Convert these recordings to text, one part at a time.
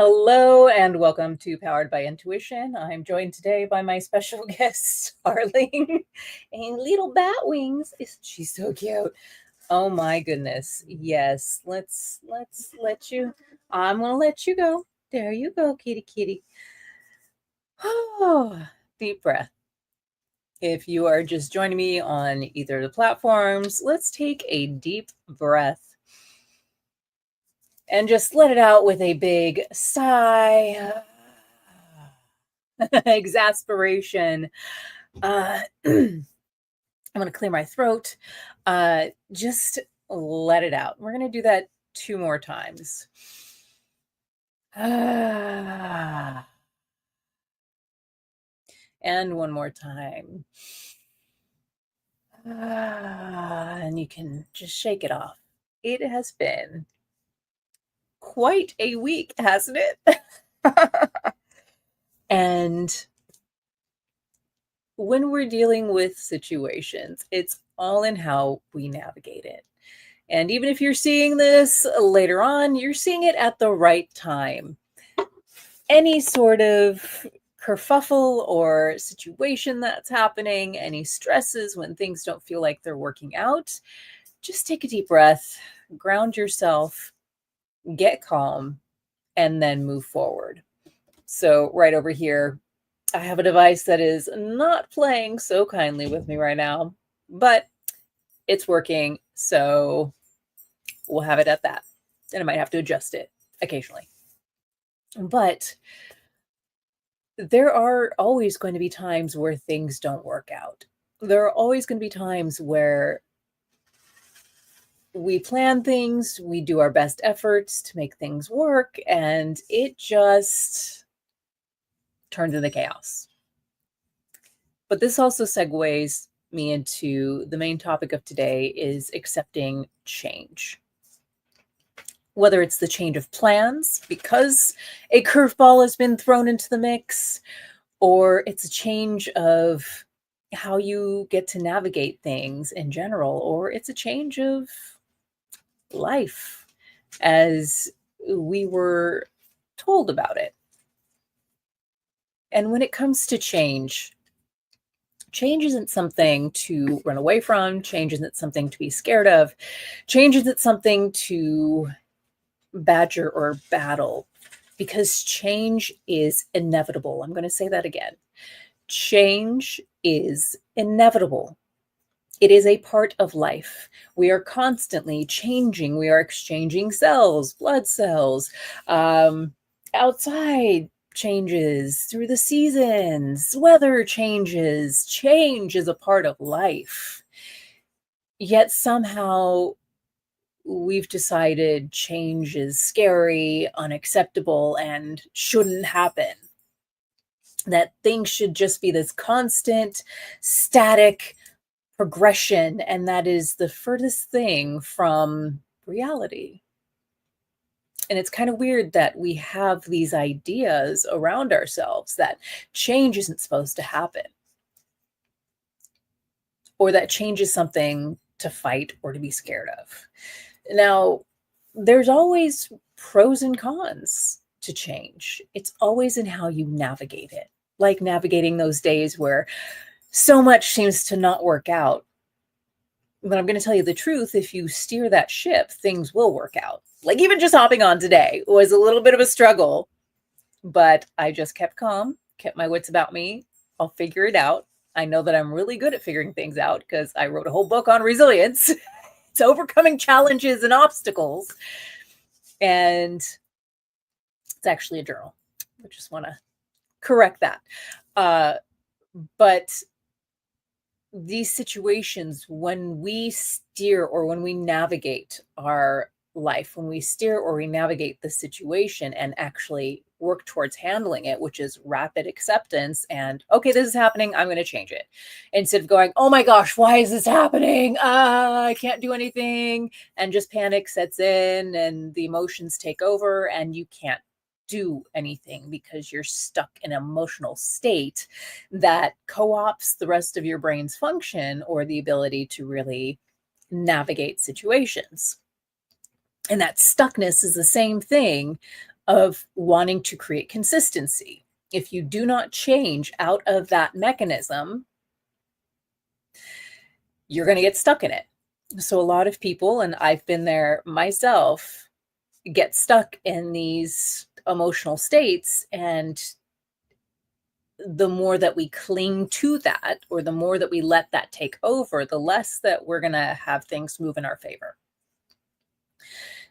Hello and welcome to Powered by Intuition. I'm joined today by my special guest, Arlene, and little bat wings. Isn't she so cute? Oh my goodness. Yes, let's let you. I'm gonna let you go. There you go, kitty kitty. Oh, deep breath. If you are just joining me on either of the platforms, let's take a deep breath and just let it out with a big sigh. Exasperation. I'm going to clear my throat. Just let it out. We're going to do that 2 more times. And 1 more time. And you can just shake it off. It has been quite a week, hasn't it? And when we're dealing with situations, it's all in how we navigate it. And even if you're seeing this later on, you're seeing it at the right time. Any sort of kerfuffle or situation that's happening, any stresses when things don't feel like they're working out, just take a deep breath, ground yourself, get calm, and then move forward. So right over here, I have a device that is not playing so kindly with me right now, but it's working. So we'll have it at that. And I might have to adjust it occasionally. But there are always going to be times where things don't work out. There are always going to be times where we plan things, we do our best efforts to make things work, and it just turns into chaos. But this also segues me into the main topic of today is accepting change. Whether it's the change of plans because a curveball has been thrown into the mix, or it's a change of how you get to navigate things in general, or it's a change of life as we were told about it. And when it comes to change isn't something to run away from. Change isn't something to be scared of. Change isn't something to badger or battle, because change is inevitable. I'm going to say that again. Change is inevitable. It is a part of life. We are constantly changing. We are exchanging cells, blood cells, outside changes through the seasons, weather changes. Change is a part of life. Yet somehow we've decided change is scary, unacceptable, and shouldn't happen. That things should just be this constant, static progression, and that is the furthest thing from reality. And it's kind of weird that we have these ideas around ourselves that change isn't supposed to happen, or that change is something to fight or to be scared of. Now, there's always pros and cons to change. It's always in how you navigate it, like navigating those days where so much seems to not work out. But I'm going to tell you the truth. If you steer that ship, things will work out. Like even just hopping on today was a little bit of a struggle, but I just kept calm, kept my wits about me. I'll figure it out. I know that I'm really good at figuring things out because I wrote a whole book on resilience. It's overcoming challenges and obstacles. And it's actually a journal. I just want to correct that. But these situations, when we steer or when we navigate our life, when we steer or we navigate the situation and actually work towards handling it, which is rapid acceptance and, okay, this is happening, I'm going to change it. Instead of going, oh my gosh, why is this happening? I can't do anything. And just panic sets in and the emotions take over and you can't do anything because you're stuck in an emotional state that co-opts the rest of your brain's function or the ability to really navigate situations. And that stuckness is the same thing of wanting to create consistency. If you do not change out of that mechanism, you're going to get stuck in it. So a lot of people, and I've been there myself, get stuck in these emotional states. And the more that we cling to that, or the more that we let that take over, the less that we're going to have things move in our favor.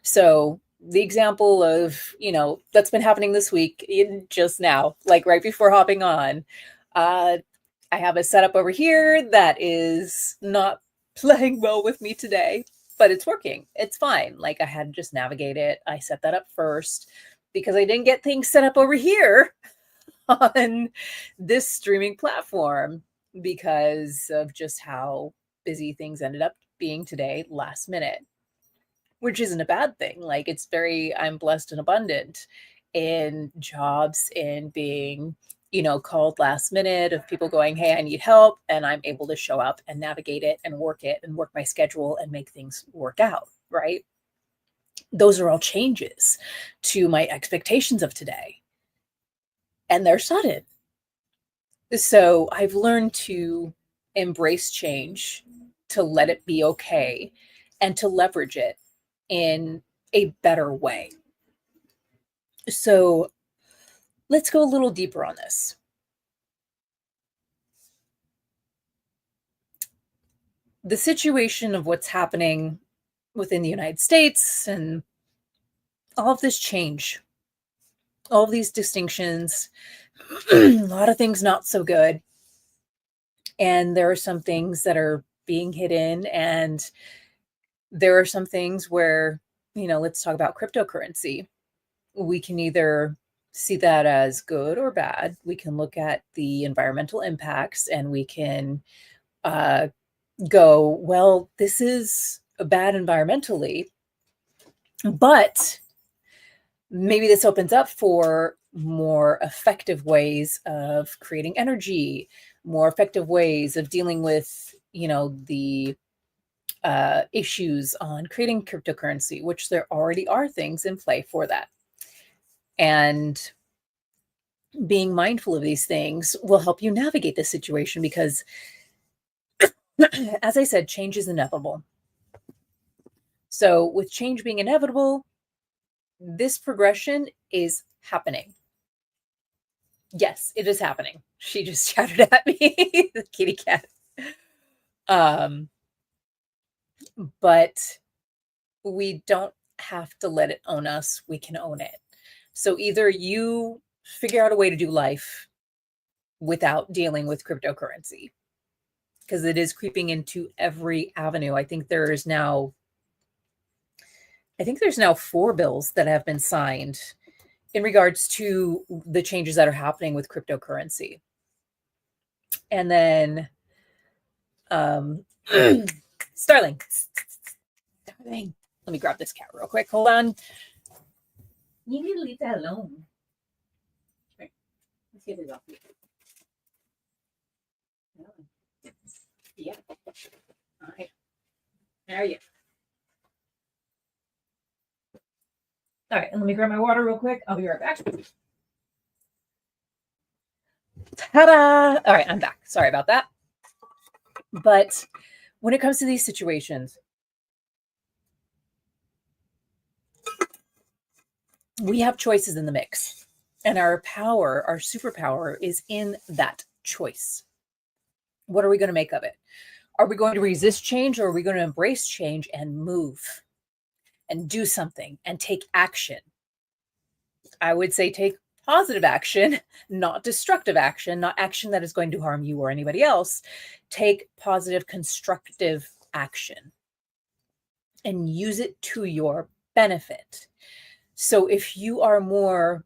So the example of, that's been happening this week, just now, like right before hopping on, I have a setup over here that is not playing well with me today, but it's working. It's fine. Like, I had to just navigate it. I set that up first because I didn't get things set up over here on this streaming platform because of just how busy things ended up being today, last minute, which isn't a bad thing. Like, I'm blessed and abundant in jobs, in being, called last minute, of people going, hey, I need help. And I'm able to show up and navigate it and work my schedule and make things work out. Right. Those are all changes to my expectations of today. And they're sudden. So I've learned to embrace change, to let it be okay, and to leverage it in a better way. So let's go a little deeper on this. The situation of what's happening within the United States and all of this change, all of these distinctions, a lot of things not so good. And there are some things that are being hidden, and there are some things where, let's talk about cryptocurrency. We can either see that as good or bad. We can look at the environmental impacts, and we can go, well, this is bad environmentally, but maybe this opens up for more effective ways of creating energy, more effective ways of dealing with, the issues on creating cryptocurrency, which there already are things in play for that. And being mindful of these things will help you navigate the situation because, as I said, change is inevitable. So with change being inevitable, this progression is happening. Yes, it is happening. She just shouted at me, the kitty cat. But we don't have to let it own us. We can own it. So either you figure out a way to do life without dealing with cryptocurrency, because it is creeping into every avenue. I think there's now 4 bills that have been signed in regards to the changes that are happening with cryptocurrency. And then Starling, let me grab this cat real quick. Hold on. You need to leave that alone. Right. Let's get it off. Yeah. All right. There you go. All right, and let me grab my water real quick. I'll be right back. Ta-da! All right, I'm back. Sorry about that. But when it comes to these situations, we have choices in the mix. And our power, our superpower, is in that choice. What are we going to make of it? Are we going to resist change, or are we going to embrace change and move and do something and take action? I would say take positive action, not destructive action, not action that is going to harm you or anybody else. Take positive, constructive action and use it to your benefit. So if you are more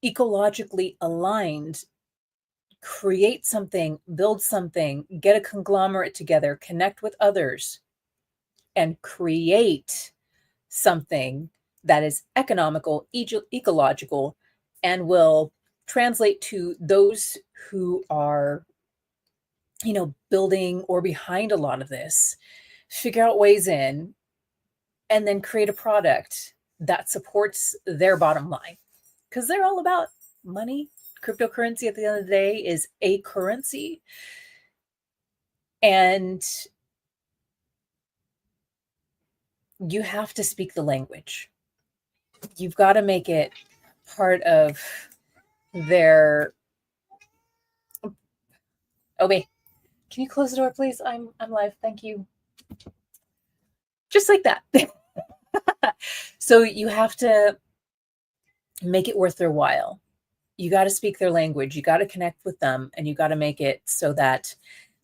ecologically aligned, create something, build something, get a conglomerate together, connect with others, and create something that is economical, ecological, and will translate to those who are, building or behind a lot of this. Figure out ways in, and then create a product that supports their bottom line. because they're all about money. Cryptocurrency at the end of the day is a currency. And you have to speak the language. You've got to make it part of their... Obey. Can you close the door, please? I'm live. Thank you. Just like that. So you have to make it worth their while. You got to speak their language. You got to connect with them, and you got to make it so that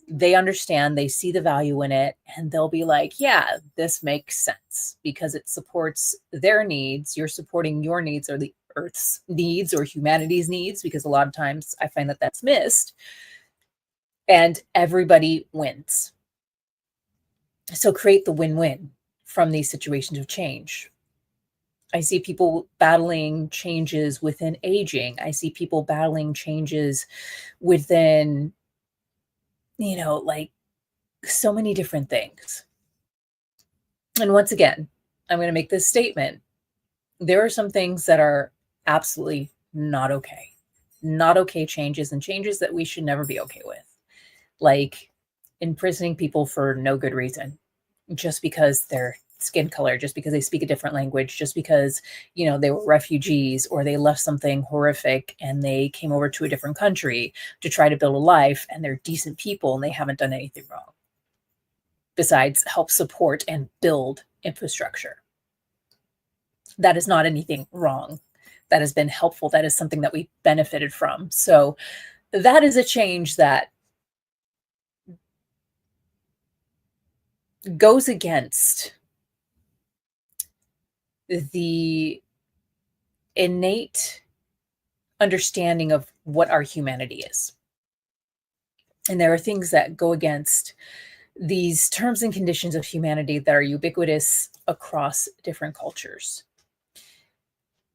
they understand, they see the value in it, and they'll be like, yeah, this makes sense because it supports their needs. You're supporting your needs, or the Earth's needs, or humanity's needs, because a lot of times I find that that's missed, and everybody wins. So create the win-win from these situations of change. I see people battling changes within aging. I see people battling changes within, like so many different things. And once again, I'm going to make this statement. There are some things that are absolutely not okay. Not okay changes, and changes that we should never be okay with. Like imprisoning people for no good reason, just because they're skin color, just because they speak a different language, just because, they were refugees, or they left something horrific and they came over to a different country to try to build a life, and they're decent people and they haven't done anything wrong besides help support and build infrastructure. That is not anything wrong. That has been helpful. That is something that we benefited from. So that is a change that goes against the innate understanding of what our humanity is. And there are things that go against these terms and conditions of humanity that are ubiquitous across different cultures.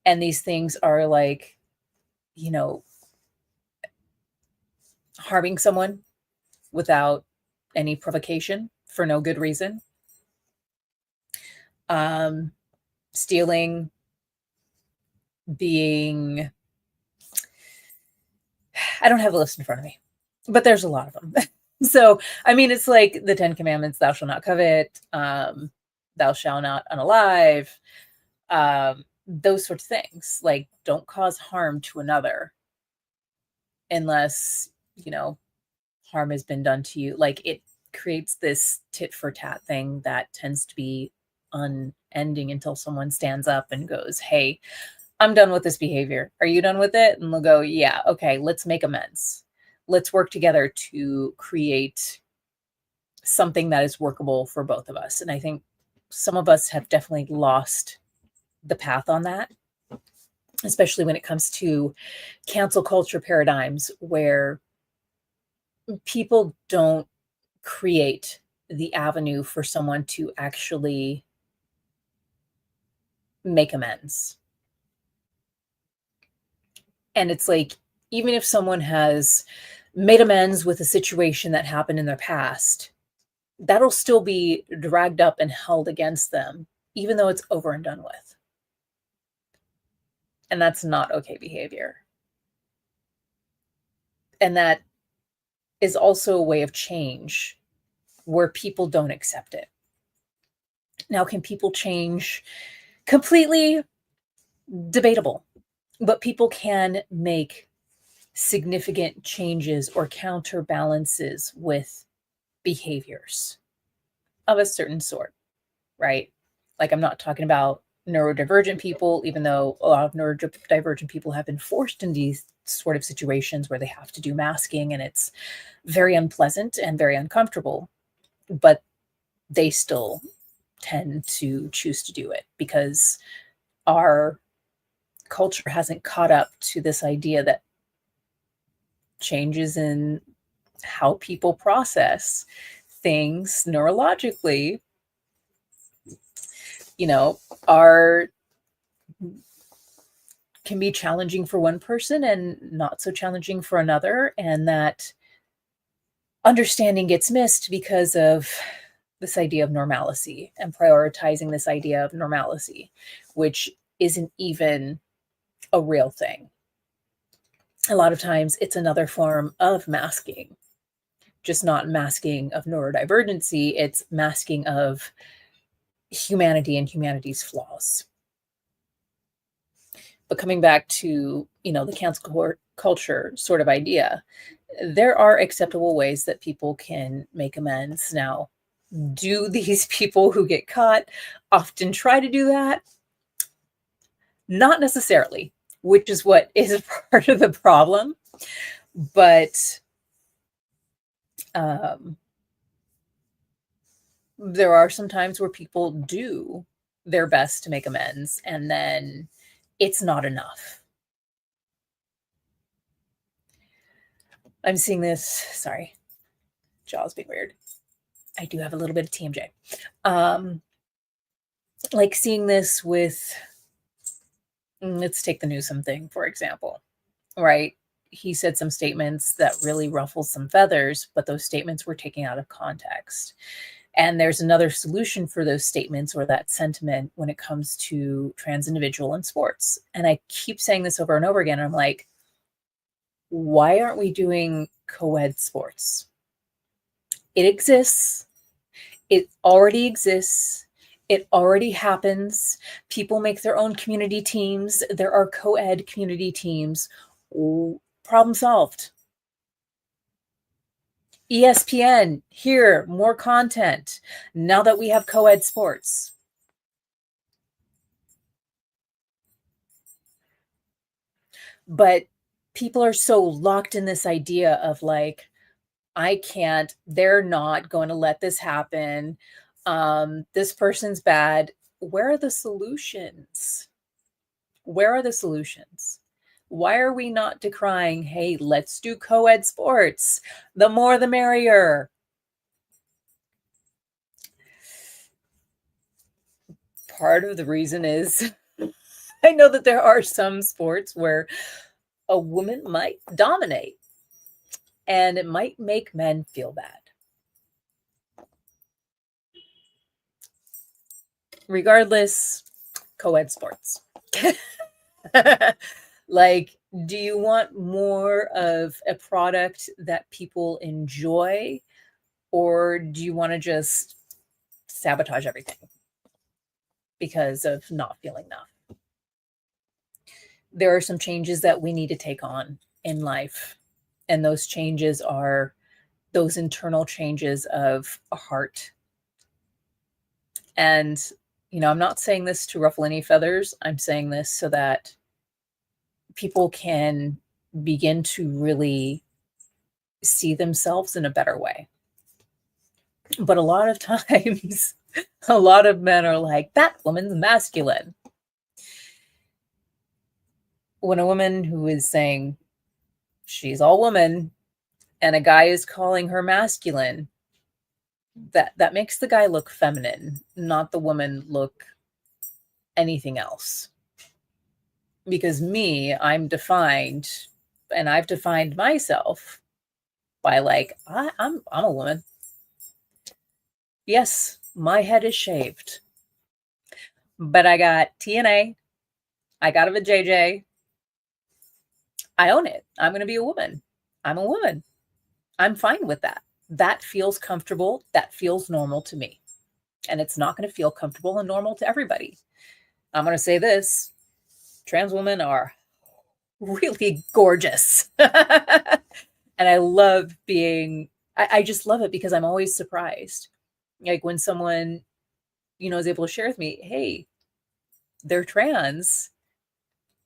And these things are like, harming someone without any provocation for no good reason. Stealing, being... I don't have a list in front of me, but there's a lot of them. So, it's like the 10 Commandments: thou shalt not covet, thou shalt not unalive, those sorts of things. Like, don't cause harm to another unless, harm has been done to you. Like, it creates this tit for tat thing that tends to be unending until someone stands up and goes, hey, I'm done with this behavior. Are you done with it? And they'll go, yeah, okay, let's make amends. Let's work together to create something that is workable for both of us. And I think some of us have definitely lost the path on that, especially when it comes to cancel culture paradigms, where people don't create the avenue for someone to actually make amends. And it's like, even if someone has made amends with a situation that happened in their past, that'll still be dragged up and held against them, even though it's over and done with. And that's not okay behavior. And that is also a way of change where people don't accept it. Now, can people change completely? Debatable. But people can make significant changes or counterbalances with behaviors of a certain sort, right? Like, I'm not talking about neurodivergent people, even though a lot of neurodivergent people have been forced in these sort of situations where they have to do masking, and it's very unpleasant and very uncomfortable, but they still tend to choose to do it because our culture hasn't caught up to this idea that changes in how people process things neurologically, can be challenging for one person and not so challenging for another. And that understanding gets missed because of this idea of normalcy and prioritizing this idea of normalcy, which isn't even a real thing. A lot of times it's another form of masking, just not masking of neurodivergency, it's masking of humanity and humanity's flaws. But coming back to, the cancel culture sort of idea, there are acceptable ways that people can make amends. Now, do these people who get caught often try to do that? Not necessarily, which is what is part of the problem. But there are some times where people do their best to make amends, and then it's not enough. I'm seeing this, sorry, jaw's being weird. I do have a little bit of TMJ. Like seeing this with, let's take the Newsom thing, for example, right? He said some statements that really ruffled some feathers, but those statements were taken out of context. And there's another solution for those statements or that sentiment when it comes to trans individual in sports. And I keep saying this over and over again. I'm like, why aren't we doing co-ed sports? It exists. It already exists. It already happens. People make their own community teams. There are co-ed community teams. Problem solved. ESPN, here, more content now that we have co-ed sports. But people are so locked in this idea of like, I can't, they're not going to let this happen. This person's bad. Where are the solutions? Where are the solutions? Why are we not decrying, hey, let's do co-ed sports? The more the merrier. Part of the reason is I know that there are some sports where a woman might dominate and it might make men feel bad. Regardless, co-ed sports. Like, do you want more of a product that people enjoy, or do you want to just sabotage everything because of not feeling enough? There are some changes that we need to take on in life, and those changes are those internal changes of a heart. And, I'm not saying this to ruffle any feathers. I'm saying this so that people can begin to really see themselves in a better way. But a lot of times, a lot of men are like, that woman's masculine. When a woman who is saying she's all woman and a guy is calling her masculine, that makes the guy look feminine, not the woman look anything else. Because I'm defined, and I've defined myself by like, I'm a woman. Yes, my head is shaved, but I got TNA, I got a vajayjay. I own it. I'm going to be a woman. I'm a woman. I'm fine with that. That feels comfortable. That feels normal to me. And it's not going to feel comfortable and normal to everybody. I'm going to say this. Trans women are really gorgeous. And I love I just love it because I'm always surprised. Like when someone, is able to share with me, hey, they're trans.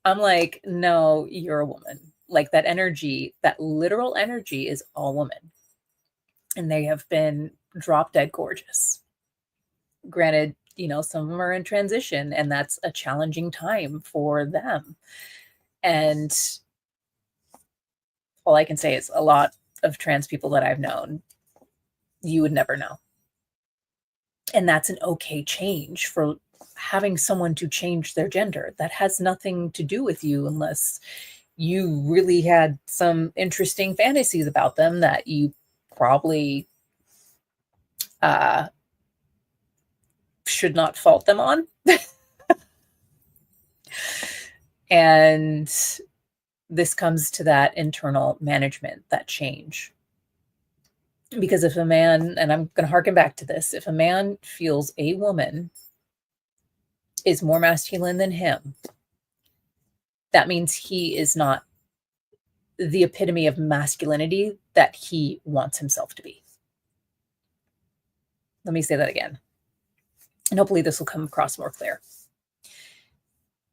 I'm like, no, you're a woman. Like that energy, that literal energy is all woman. And they have been drop dead gorgeous. Granted, some of them are in transition and that's a challenging time for them. And all I can say is a lot of trans people that I've known, you would never know. And that's an okay change for having someone to change their gender. That has nothing to do with you unless you really had some interesting fantasies about them that you probably should not fault them on. And this comes to that internal management, that change. Because if a man, and I'm going to harken back to this, if a man feels a woman is more masculine than him, that means he is not the epitome of masculinity that he wants himself to be. Let me say that again. And hopefully this will come across more clear.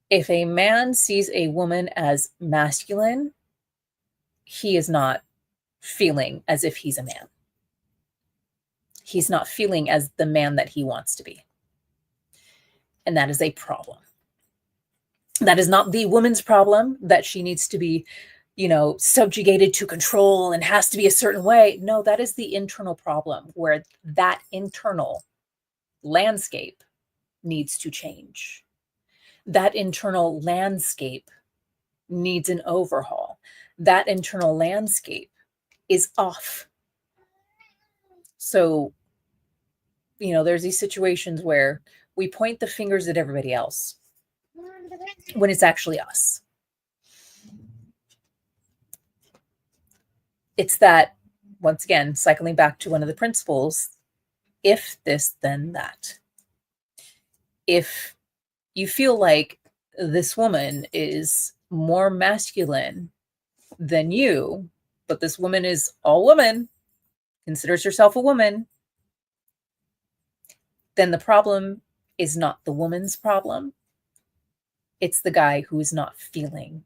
If a man sees a woman as masculine, he is not feeling as if he's a man. He's not feeling as the man that he wants to be. And that is a problem. That is not the woman's problem, that she needs to be, subjugated to control and has to be a certain way. No, that is the internal problem, where that internal landscape needs to change. That internal landscape needs an overhaul. That internal landscape is off. So, there's these situations where we point the fingers at everybody else when it's actually us. It's that, once again, cycling back to one of the principles, if this, then that. If you feel like this woman is more masculine than you, but this woman is all woman, considers herself a woman, then the problem is not the woman's problem. It's the guy who is not feeling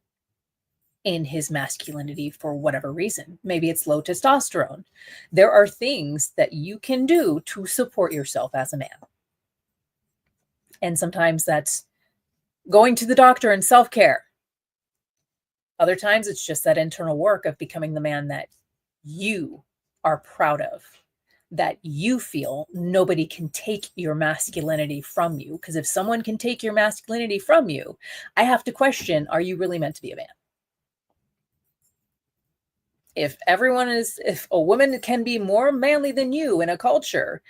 in his masculinity for whatever reason. Maybe it's low testosterone. There are things that you can do to support yourself as a man. And sometimes that's going to the doctor and self-care. Other times it's just that internal work of becoming the man that you are proud of, that you feel nobody can take your masculinity from you. Because if someone can take your masculinity from you, I have to question, are you really meant to be a man? If a woman can be more manly than you in a culture,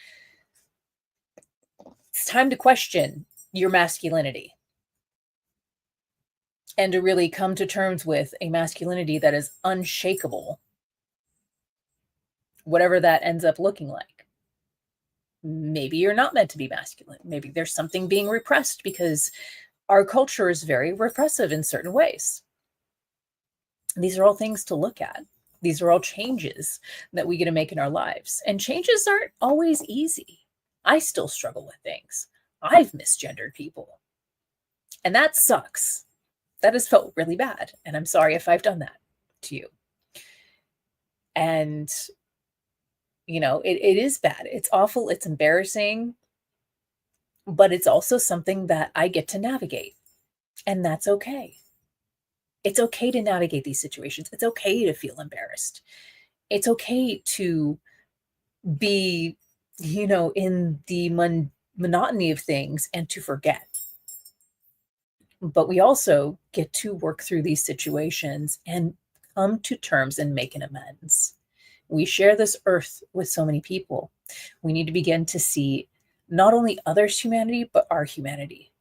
it's time to question your masculinity and to really come to terms with a masculinity that is unshakable, whatever that ends up looking like. Maybe you're not meant to be masculine. Maybe there's something being repressed because our culture is very repressive in certain ways. These are all things to look at. These are all changes that we get to make in our lives. And changes aren't always easy. I still struggle with things. I've misgendered people. And that sucks. That has felt really bad. And I'm sorry if I've done that to you. And, it is bad. It's awful. It's embarrassing. But it's also something that I get to navigate. And that's okay. It's okay to navigate these situations. It's okay to feel embarrassed. It's okay to be, in the monotony of things and to forget. But we also get to work through these situations and come to terms and make an amends. We share this earth with so many people. We need to begin to see not only others' humanity, but our humanity.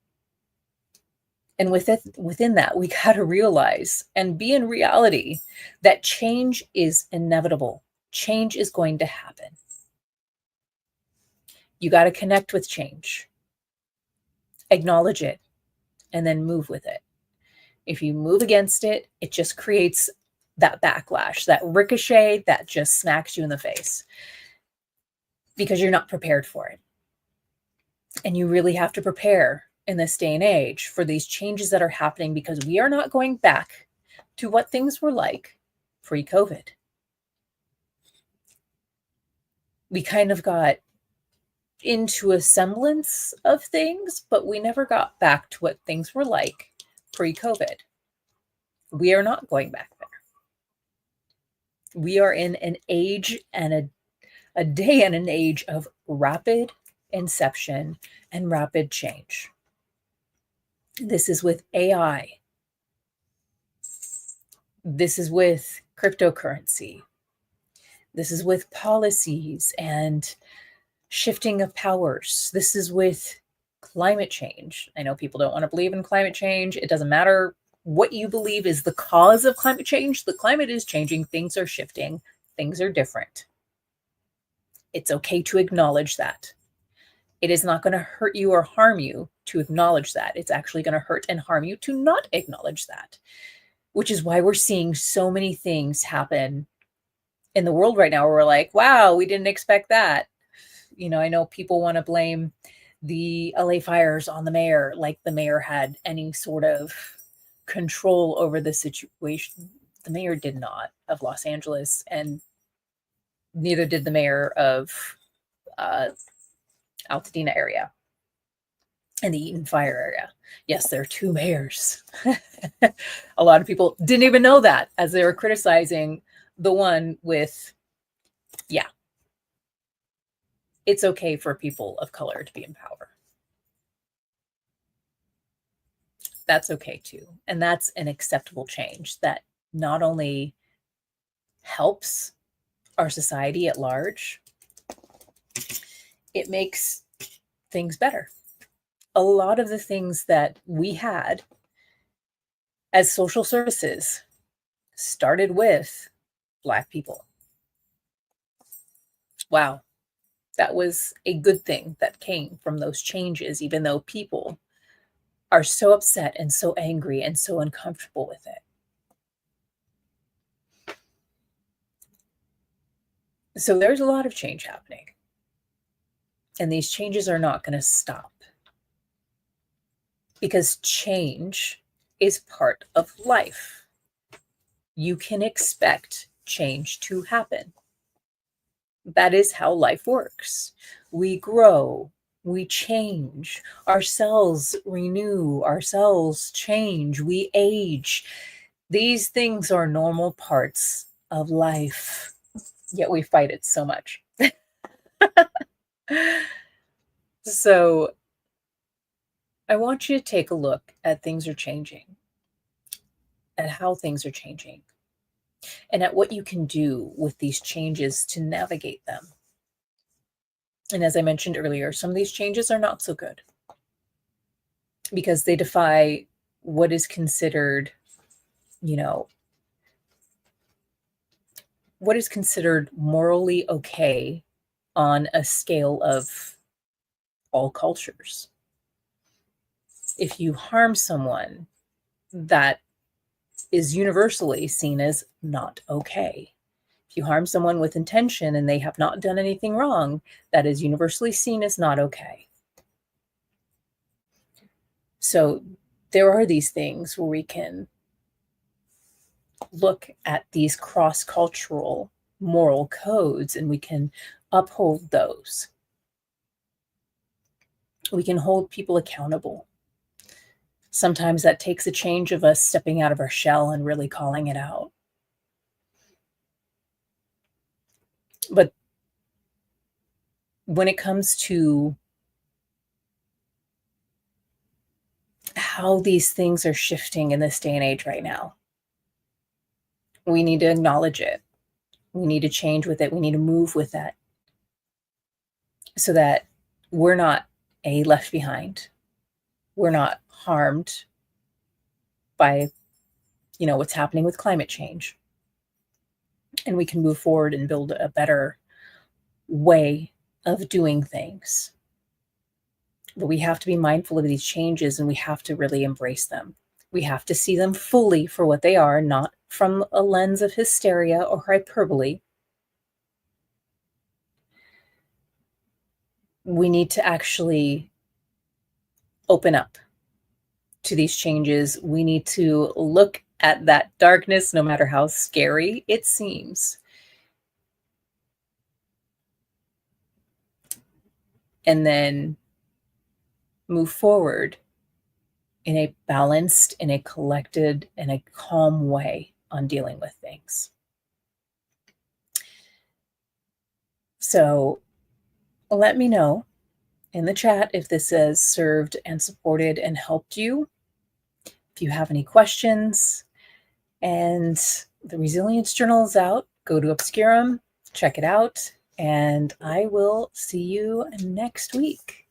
And within that, we got to realize and be in reality that change is inevitable. Change is going to happen. You got to connect with change, acknowledge it, and then move with it. If you move against it, it just creates that backlash, that ricochet that just smacks you in the face because you're not prepared for it. And you really have to prepare in this day and age for these changes that are happening, because we are not going back to what things were like pre-COVID. We kind of got into a semblance of things, but we never got back to what things were like pre-COVID. We are not going back there. We are in an age and a day and an age of rapid inception and rapid change. This is with AI. This is with cryptocurrency. This is with policies and shifting of powers. This is with climate change. I know people don't want to believe in climate change. It doesn't matter what you believe is the cause of climate change. The climate is changing, things are shifting, things are different. It's okay to acknowledge that. It is not going to hurt you or harm you to acknowledge that. It's actually going to hurt and harm you to not acknowledge that, which is why we're seeing so many things happen in the world right now where we're like, wow, we didn't expect that. You know, I know people want to blame the LA fires on the mayor, like the mayor had any sort of control over the situation. The mayor did not, of Los Angeles, and neither did the mayor of Altadena area and the Eaton fire area. Yes, there are two mayors. A lot of people didn't even know that as they were criticizing the one with, yeah, it's okay for people of color to be in power. That's okay too. And that's an acceptable change that not only helps our society at large, it makes things better. A lot of the things that we had as social services started with Black people. Wow, that was a good thing that came from those changes, even though people are so upset and so angry and so uncomfortable with it. So there's a lot of change happening. And these changes are not going to stop. Because change is part of life. You can expect change to happen. That is how life works. We grow, we change, our cells renew, our cells change, we age. These things are normal parts of life, yet we fight it so much. So I want you to take a look at things are changing, at how things are changing, and at what you can do with these changes to navigate them. And as I mentioned earlier, some of these changes are not so good because they defy what is considered, you know, what is considered morally okay on a scale of all cultures. If you harm someone, that is universally seen as not okay. If you harm someone with intention and they have not done anything wrong, that is universally seen as not okay. So there are these things where we can look at these cross-cultural moral codes and we can uphold those. We can hold people accountable. Sometimes that takes a change of us stepping out of our shell and really calling it out. But when it comes to how these things are shifting in this day and age right now, we need to acknowledge it. We need to change with it. We need to move with that so that we're not left behind. We're not harmed by, what's happening with climate change. And we can move forward and build a better way of doing things. But we have to be mindful of these changes and we have to really embrace them. We have to see them fully for what they are, not from a lens of hysteria or hyperbole. We need to actually open up to these changes. We need to look at that darkness, no matter how scary it seems. And then move forward in a balanced, in a collected, in a calm way on dealing with things. So let me know in the chat if this has served and supported and helped you. If you have any questions, and the Resilience Journal is out, go to Obscuram, check it out, and I will see you next week.